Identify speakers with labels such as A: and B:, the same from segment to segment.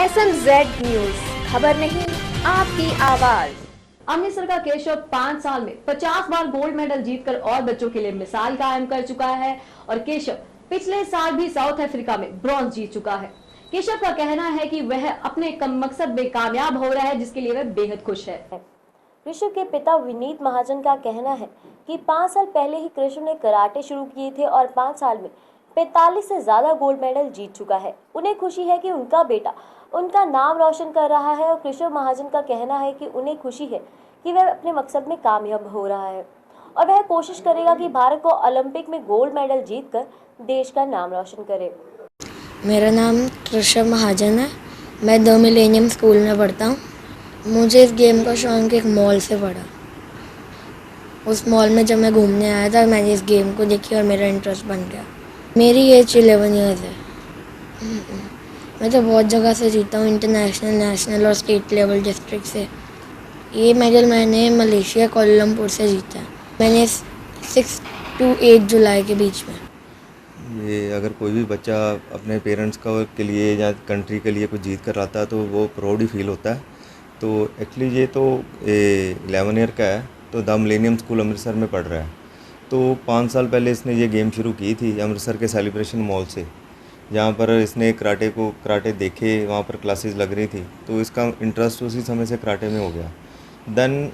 A: SMZ news, खबर नहीं आपकी आवाज।
B: अमृतसर का केशव 5 साल में 50 बार गोल्ड मेडल जीतकर और बच्चों के लिए मिसाल कायम कर चुका है और केशव पिछले साल भी साउथ अफ्रीका में ब्रॉन्ज जीत चुका है। केशव का कहना है कि वह अपने कम मकसद में कामयाब हो रहा है, जिसके लिए वह बेहद खुश है।
C: कृष्ण के पिता विनीत महाजन का कहना है कि 5 साल पहले ही कृष्ण ने कराटे शुरू किए थे और 5 साल में 45 से ज्यादा गोल्ड मेडल जीत चुका है। उन्हें खुशी है कि उनका बेटा उनका नाम रोशन कर रहा है और कृष्ण महाजन का कहना है कि उन्हें खुशी है कि वह अपने मकसद में कामयाब हो रहा है और वह कोशिश करेगा कि भारत को ओलंपिक में गोल्ड मेडल जीतकर देश का नाम रोशन करे।
D: मेरा नाम कृष्ण महाजन है। मैं द मिलेनियम स्कूल में पढ़ता हूँ। मुझे इस गेम का शौक एक मॉल से पड़ा। उस मॉल में जब मैं घूमने आया था, मैंने इस गेम को देखी और मेरा इंटरेस्ट बन गया। मेरी एज 11 ईयर्स है। मैं तो बहुत जगह से जीता हूँ, इंटरनेशनल, नेशनल और स्टेट लेवल डिस्ट्रिक्ट से। ये मेडल मैंने मलेशिया कोलंबपुर से जीता है। मैंने 6 to 8 जुलाई के बीच में।
E: ये अगर कोई भी बच्चा अपने पेरेंट्स का के लिए या कंट्री के लिए कुछ जीत कर आता है तो वो प्राउड ही फील होता है। तो एक्चुअली ये तो 11 ईयर का है, तो द मिलेनियम स्कूल अमृतसर में पढ़ रहा है। तो 5 साल पहले इसने ये गेम शुरू की थी अमृतसर के सेलिब्रेशन मॉल से, जहाँ पर इसने कराटे देखे, वहाँ पर क्लासेस लग रही थी, तो इसका इंटरेस्ट उसी समय से कराटे में हो गया। देन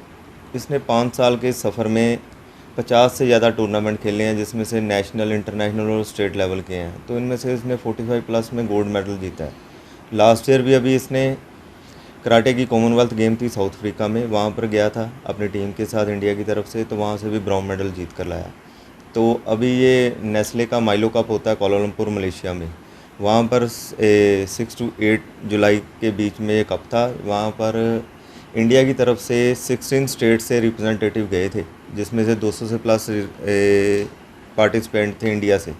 E: इसने 5 साल के सफ़र में 50 से ज़्यादा टूर्नामेंट खेले हैं, जिसमें से नेशनल, इंटरनेशनल और स्टेट लेवल के हैं। तो इनमें से इसने 45 प्लस में गोल्ड मेडल जीता है। लास्ट ईयर भी अभी इसने कराटे की कॉमनवेल्थ गेम थी साउथ अफ्रीका में, वहाँ पर गया था अपनी टीम के साथ इंडिया की तरफ से, तो वहाँ से भी ब्रॉन्ज मेडल जीत कर लाया। तो अभी ये नेस्ले का माइलो कप होता है कोलालमपुर मलेशिया में, वहाँ पर 6 to 8 जुलाई के बीच में ये कप था। वहाँ पर इंडिया की तरफ से 16 स्टेट से रिप्रेजेंटेटिव गए थे, जिसमें से 200 से प्लस पार्टिसिपेंट थे इंडिया से।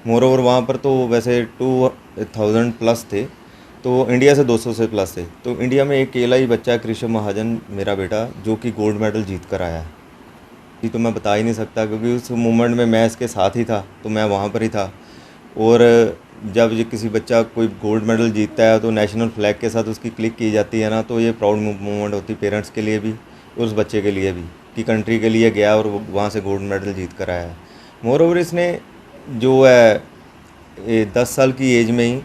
E: मोर ओवर वहाँ पर तो वैसे 2000 प्लस थे, तो इंडिया से 200 से प्लस थे। तो इंडिया में एक अकेला ही बच्चा कृष्ण महाजन, मेरा बेटा, जो कि गोल्ड मेडल जीत कर आया है। ये तो मैं बता ही नहीं सकता, क्योंकि उस मोमेंट में मैं इसके साथ ही था, तो मैं वहाँ पर ही था। और जब ये किसी बच्चा कोई गोल्ड मेडल जीतता है तो नेशनल फ्लैग के साथ उसकी क्लिक की जाती है ना, तो ये प्राउड मोमेंट होती है पेरेंट्स के लिए भी और उस बच्चे के लिए भी, कि कंट्री के लिए गया और वहाँ से गोल्ड मेडल जीत कर आया है। मोर ओवर इसने जो है 10 साल की एज में ही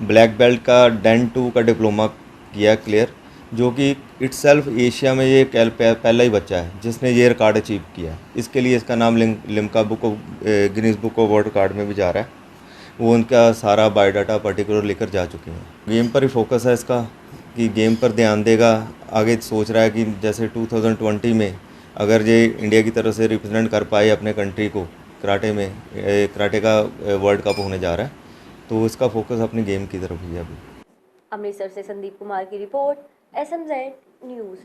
E: ब्लैक बेल्ट का डेन 2 का डिप्लोमा किया क्लियर, जो कि इटसेल्फ एशिया में ये पहला ही बच्चा है जिसने ये रिकॉर्ड अचीव किया। इसके लिए इसका नाम Limca book of Guinness book of world record में भी जा रहा है। वो उनका सारा बायोडाटा पर्टिकुलर लेकर जा चुके हैं। गेम पर ही फोकस है इसका, कि गेम पर ध्यान देगा। आगे सोच रहा है कि जैसे 2020 में अगर ये इंडिया की तरफ से रिप्रेजेंट कर पाए अपने कंट्री को कराटे में, कराटे का वर्ल्ड कप होने जा रहा है, तो इसका फोकस अपनी गेम की तरफ ही है अभी।
C: अमृतसर से संदीप कुमार की रिपोर्ट, SMZ न्यूज।